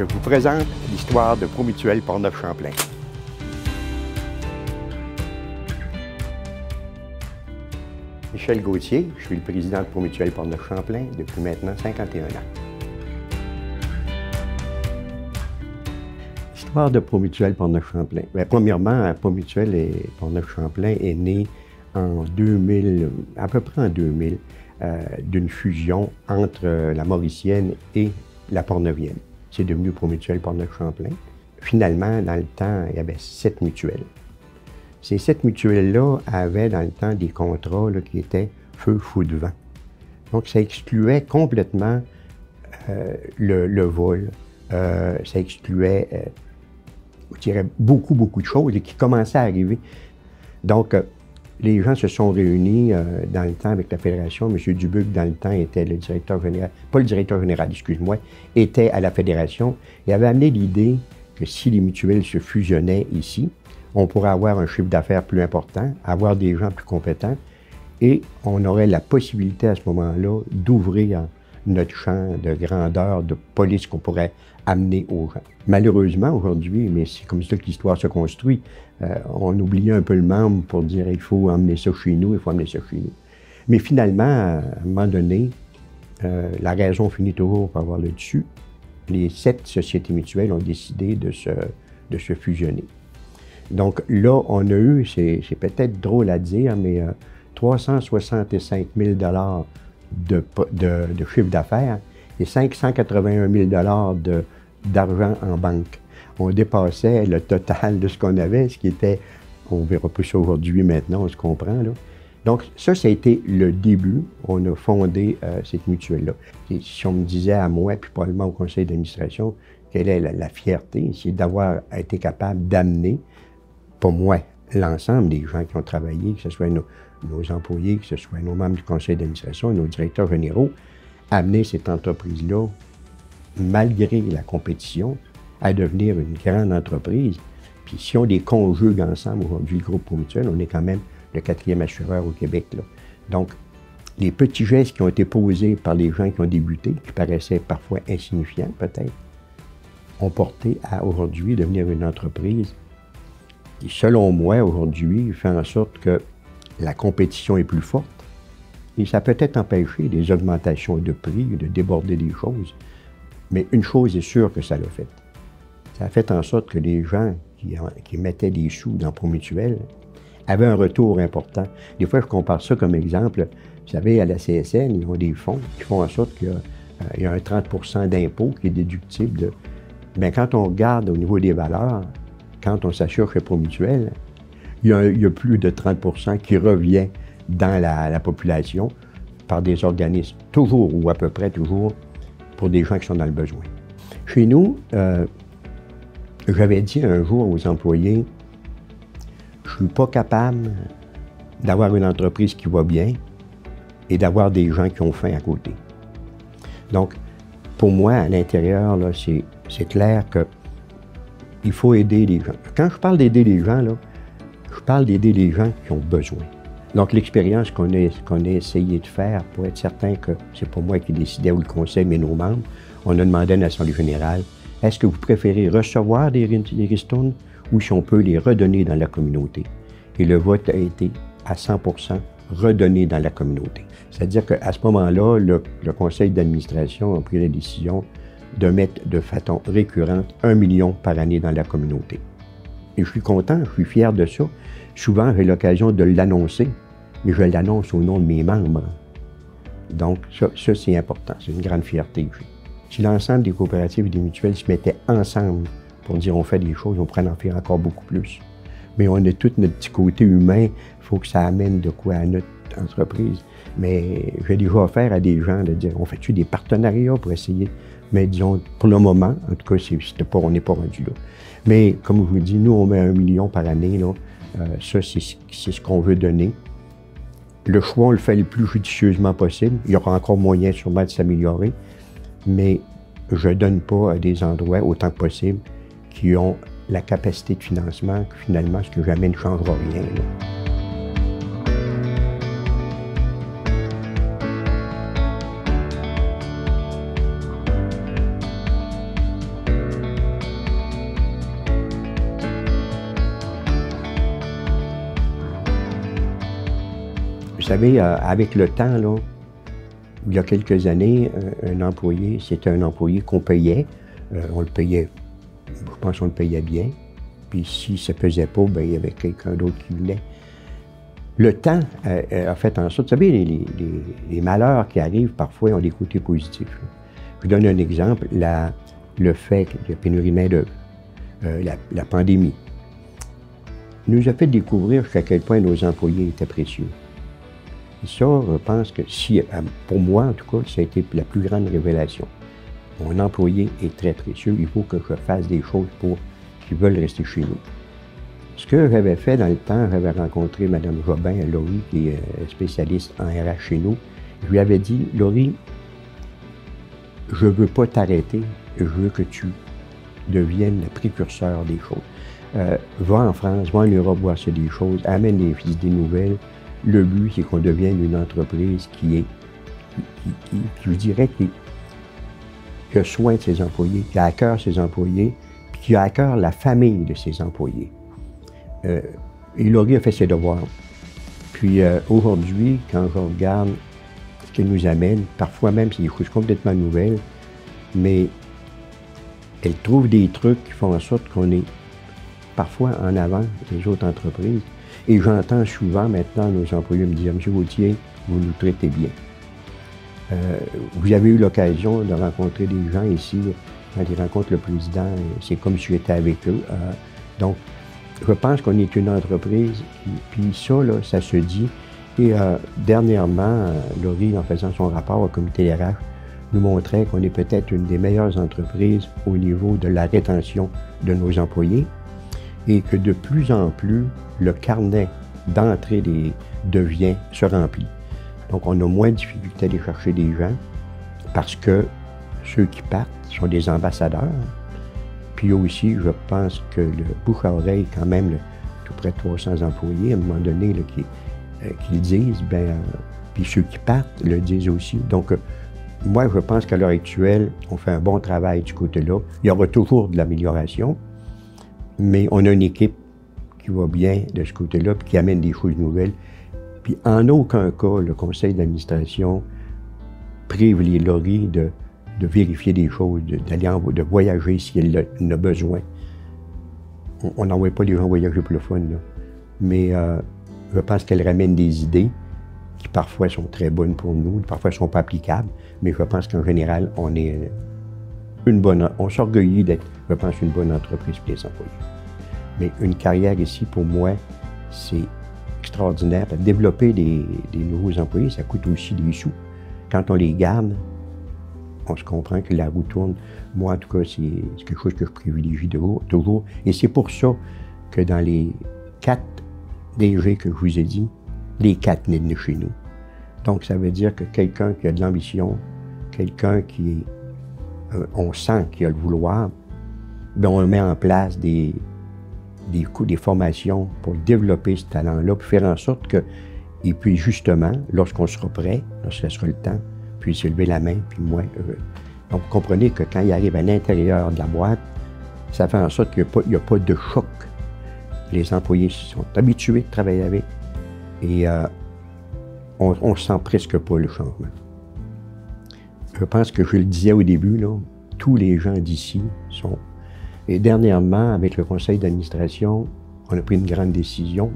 Je vous présente l'histoire de Promutuelle Portneuf-Champlain. Michel Gauthier, je suis le président de Promutuelle Portneuf-Champlain depuis maintenant 51 ans. L'histoire de Promutuelle Portneuf-Champlain. Premièrement, Promutuelle Portneuf-Champlain est née en 2000, à peu près en 2000, d'une fusion entre la Mauricienne et la Portneuvienne. C'est devenu Promutuelle Portneuf-Champlain. Finalement, dans le temps, il y avait 7 mutuelles. Ces 7 mutuelles-là avaient dans le temps des contrats là, qui étaient feu, fou de vent. Donc, ça excluait complètement le vol. Ça excluait, je dirais, beaucoup de choses qui commençaient à arriver. Donc, les gens se sont réunis dans le temps avec la Fédération. M. Dubuc, dans le temps, était le directeur général, pas le directeur général, excuse-moi, était à la Fédération et avait amené l'idée que si les mutuelles se fusionnaient ici, on pourrait avoir un chiffre d'affaires plus important, avoir des gens plus compétents et on aurait la possibilité à ce moment-là d'ouvrir notre champ de grandeur, de police qu'on pourrait amener aux gens. Malheureusement, aujourd'hui, mais c'est comme ça que l'histoire se construit, on oubliait un peu le membre pour dire il faut emmener ça chez nous, il faut emmener ça chez nous. Mais finalement, à un moment donné, la raison finit toujours par avoir le dessus. Les 7 sociétés mutuelles ont décidé de se fusionner. Donc là, on a eu, c'est peut-être drôle à dire, mais 365 000 $ de chiffre d'affaires et 581 000 $ d'argent en banque. On dépassait le total de ce qu'on avait, ce qui était, on verra plus ça aujourd'hui maintenant, on se comprend là. Donc ça a été le début. On a fondé cette mutuelle-là. Si on me disait à moi, puis probablement au conseil d'administration, quelle est la fierté, c'est d'avoir été capable d'amener, pas moi, l'ensemble des gens qui ont travaillé, que ce soit nos employés, que ce soit nos membres du conseil d'administration, nos directeurs généraux, amener cette entreprise-là, malgré la compétition, à devenir une grande entreprise. Puis si on les conjugue ensemble aujourd'hui, le groupe Promutuelle, on est quand même le 4e assureur au Québec, là. Donc, les petits gestes qui ont été posés par les gens qui ont débuté, qui paraissaient parfois insignifiants peut-être, ont porté à aujourd'hui devenir une entreprise qui, selon moi, aujourd'hui, fait en sorte que la compétition est plus forte. Et ça peut peut-être empêcher des augmentations de prix, de déborder des choses. Mais une chose est sûre que ça l'a fait. Ça a fait en sorte que les gens qui mettaient des sous dans Promutuelle avaient un retour important. Des fois, je compare ça comme exemple. Vous savez, à la CSN, ils ont des fonds qui font en sorte qu'il y a un 30 % d'impôt qui est déductible de... Bien, quand on regarde au niveau des valeurs, quand on s'assure chez Promutuelle, il y a plus de 30 % qui revient dans la population par des organismes, toujours ou à peu près toujours, pour des gens qui sont dans le besoin. Chez nous, j'avais dit un jour aux employés, je ne suis pas capable d'avoir une entreprise qui va bien et d'avoir des gens qui ont faim à côté. Donc, pour moi, à l'intérieur, là, c'est clair qu'il faut aider les gens. Quand je parle d'aider les gens, là, je parle d'aider les gens qui ont besoin. Donc, l'expérience qu'on a essayé de faire pour être certain que c'est pas moi qui décidais ou le conseil, mais nos membres, on a demandé à l'Assemblée générale, est-ce que vous préférez recevoir des ristournes ou si on peut les redonner dans la communauté? Et le vote a été à 100 % redonné dans la communauté. C'est-à-dire qu'à ce moment-là, le conseil d'administration a pris la décision de mettre de façon récurrente 1 million par année dans la communauté. Et je suis content, je suis fier de ça. Souvent, j'ai l'occasion de l'annoncer, mais je l'annonce au nom de mes membres. Donc, ça c'est important, c'est une grande fierté que j'ai. Si l'ensemble des coopératives et des mutuelles se mettaient ensemble pour dire on fait des choses, on pourrait en faire encore beaucoup plus. Mais on a tout notre petit côté humain, il faut que ça amène de quoi à notre entreprise. Mais j'ai déjà offert à des gens de dire on fait-tu des partenariats pour essayer? Mais disons, pour le moment, en tout cas, on n'est pas rendu là. Mais comme je vous dis, nous, on met 1 million par année, là. Ça, c'est ce qu'on veut donner. Le choix, on le fait le plus judicieusement possible. Il y aura encore moyen sûrement de s'améliorer, mais je ne donne pas à des endroits autant que possible qui ont la capacité de financement, que finalement, ce que jamais ne changera rien, là. savez, avec le temps, là, il y a quelques années, un employé, c'était un employé qu'on payait. On le payait, je pense qu'on le payait bien. Puis si ça ne pesait pas, bien, il y avait quelqu'un d'autre qui voulait. Le temps a fait en sorte, vous savez, les malheurs qui arrivent parfois ont des côtés positifs. Là. Je vous donne un exemple, le fait qu'il y a pénurie de main-d'œuvre, la pandémie, nous a fait découvrir jusqu'à quel point nos employés étaient précieux. Et ça, je pense que, pour moi en tout cas, ça a été la plus grande révélation. Mon employé est très précieux, il faut que je fasse des choses pour qu'ils veulent rester chez nous. Ce que j'avais fait dans le temps, j'avais rencontré Mme Jobin, Laurie, qui est spécialiste en RH chez nous. Je lui avais dit, Laurie, je ne veux pas t'arrêter, je veux que tu deviennes le précurseur des choses. Va en France, va en Europe voir s'il y a des choses, amène des idées nouvelles. Le but, c'est qu'on devienne une entreprise qui je dirais, qui a soin de ses employés, qui a à cœur ses employés, puis qui a à cœur la famille de ses employés. Et Laurie a fait ses devoirs. Puis aujourd'hui, quand je regarde ce qu'elle nous amène, parfois même c'est des choses complètement nouvelles, mais elle trouve des trucs qui font en sorte qu'on est parfois en avant des autres entreprises. Et j'entends souvent maintenant nos employés me dire, « M. Gauthier, vous nous traitez bien. » Vous avez eu l'occasion de rencontrer des gens ici, quand ils rencontrent le président, c'est comme si j'étais avec eux. Donc, je pense qu'on est une entreprise, puis ça, là, ça se dit. Et dernièrement, Laurie, en faisant son rapport au comité RH, nous montrait qu'on est peut-être une des meilleures entreprises au niveau de la rétention de nos employés et que de plus en plus, le carnet d'entrée se remplit. Donc, on a moins de difficulté à aller chercher des gens parce que ceux qui partent sont des ambassadeurs. Puis aussi, je pense que le bouche à oreille, quand même, tout près de 300 employés, à un moment donné, là, qui le disent, puis ceux qui partent le disent aussi. Donc, moi, je pense qu'à l'heure actuelle, on fait un bon travail du côté-là. Il y aura toujours de l'amélioration, mais on a une équipe qui va bien de ce côté-là, puis qui amène des choses nouvelles. Puis en aucun cas, le conseil d'administration prive les Laurie de vérifier des choses, de voyager si elle en a besoin. On n'envoie pas les gens voyager pour le fun, là. Mais je pense qu'elle ramène des idées qui parfois sont très bonnes pour nous, parfois ne sont pas applicables, mais je pense qu'en général, on s'orgueillit d'être, je pense, une bonne entreprise pour les employés. Mais une carrière ici, pour moi, c'est extraordinaire. Développer des nouveaux employés, ça coûte aussi des sous. Quand on les garde, on se comprend que la roue tourne. Moi, en tout cas, c'est quelque chose que je privilégie toujours. Et c'est pour ça que dans les 4 DG que je vous ai dit, les 4 venaient de chez nous. Donc, ça veut dire que quelqu'un qui a de l'ambition, quelqu'un qui on sent qu'il a le vouloir, bien, on met en place des formations pour développer ce talent-là, pour faire en sorte qu'il puisse justement, lorsqu'on sera prêt, lorsque ce sera le temps, puis se lever la main, puis moi. Donc, vous comprenez que quand il arrive à l'intérieur de la boîte, ça fait en sorte qu'il n'y a pas de choc. Les employés sont habitués de travailler avec et on ne sent presque pas le changement. Je pense que je le disais au début, là, tous les gens d'ici sont... Et dernièrement, avec le conseil d'administration, on a pris une grande décision,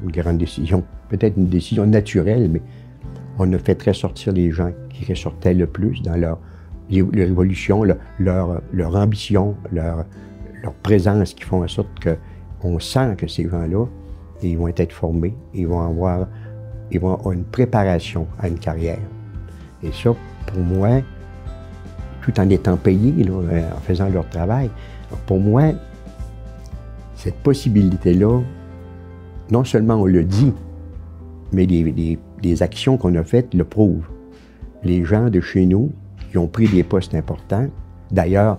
peut-être une décision naturelle, mais on a fait ressortir les gens qui ressortaient le plus dans leur évolution, leur ambition, leur présence, qui font en sorte qu'on sent que ces gens-là, ils vont être formés, ils vont avoir une préparation à une carrière. Et ça, pour moi, tout en étant payés, là, en faisant leur travail, pour moi, cette possibilité-là, non seulement on le dit, mais les actions qu'on a faites le prouvent. Les gens de chez nous qui ont pris des postes importants, d'ailleurs,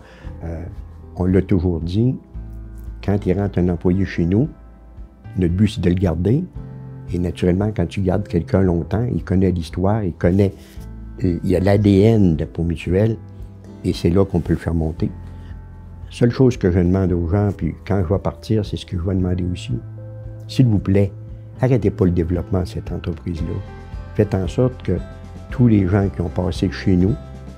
on l'a toujours dit, quand il rentre un employé chez nous, notre but c'est de le garder. Et naturellement, quand tu gardes quelqu'un longtemps, il connaît l'histoire, il y a l'ADN de Promutuel, et c'est là qu'on peut le faire monter. La seule chose que je demande aux gens, puis quand je vais partir, c'est ce que je vais demander aussi. S'il vous plaît, arrêtez pas le développement de cette entreprise-là. Faites en sorte que tous les gens qui ont passé chez nous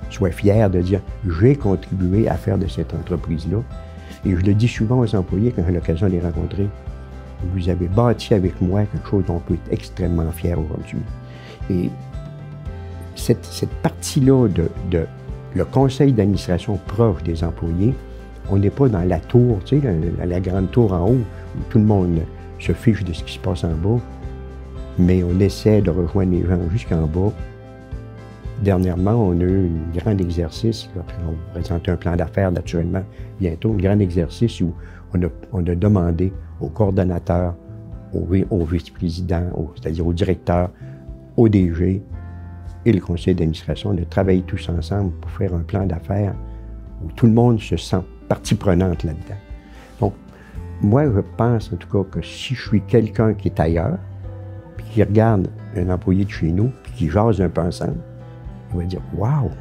soient fiers de dire « j'ai contribué à faire de cette entreprise-là ». Et je le dis souvent aux employés quand j'ai l'occasion de les rencontrer. Vous avez bâti avec moi quelque chose dont on peut être extrêmement fier aujourd'hui. Et cette partie-là de le conseil d'administration proche des employés, on n'est pas dans la tour, tu sais, la grande tour en haut, où tout le monde se fiche de ce qui se passe en bas, mais on essaie de rejoindre les gens jusqu'en bas. Dernièrement, on a eu un grand exercice, là, on va présenter un plan d'affaires naturellement bientôt, un grand exercice où on a demandé aux coordonnateurs, aux vice-présidents, c'est-à-dire aux directeurs, au DG et le conseil d'administration de travailler tous ensemble pour faire un plan d'affaires où tout le monde se sent partie prenante là-dedans. Donc, moi, je pense en tout cas que si je suis quelqu'un qui est ailleurs, puis qui regarde un employé de chez nous, puis qui jase un peu ensemble, il va dire « Wow!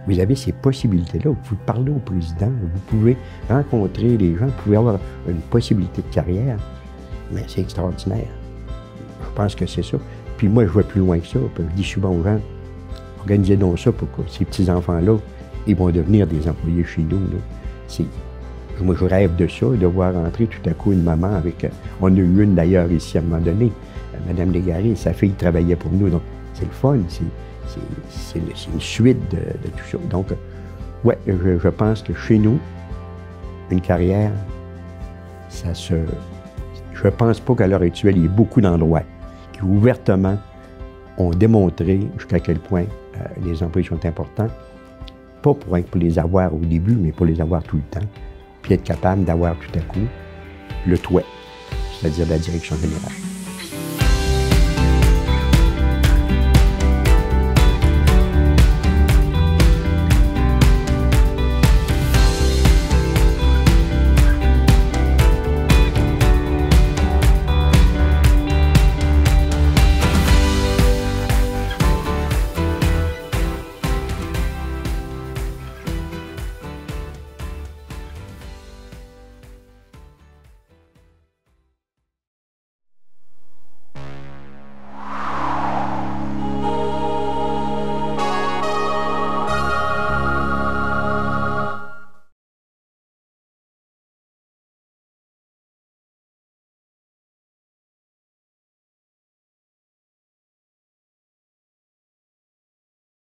Vous avez ces possibilités-là, vous pouvez parler au président, vous pouvez rencontrer les gens, vous pouvez avoir une possibilité de carrière. » Mais c'est extraordinaire. Je pense que c'est ça. Puis moi, je vais plus loin que ça. Puis je dis souvent aux gens, organisez donc ça pour que ces petits-enfants-là, ils vont devenir des employés chez nous. Là. Moi, je rêve de ça, de voir entrer tout à coup une maman avec... on a eu une d'ailleurs ici à un moment donné, Mme Légaré, sa fille travaillait pour nous. Donc, c'est le fun, c'est une suite de tout ça. Donc, ouais, je pense que chez nous, une carrière, ça se... Je ne pense pas qu'à l'heure actuelle, il y ait beaucoup d'endroits qui ouvertement ont démontré jusqu'à quel point les employés sont importants, pas pour les avoir au début, mais pour les avoir tout le temps, puis être capable d'avoir tout à coup le toit, c'est-à-dire la direction générale.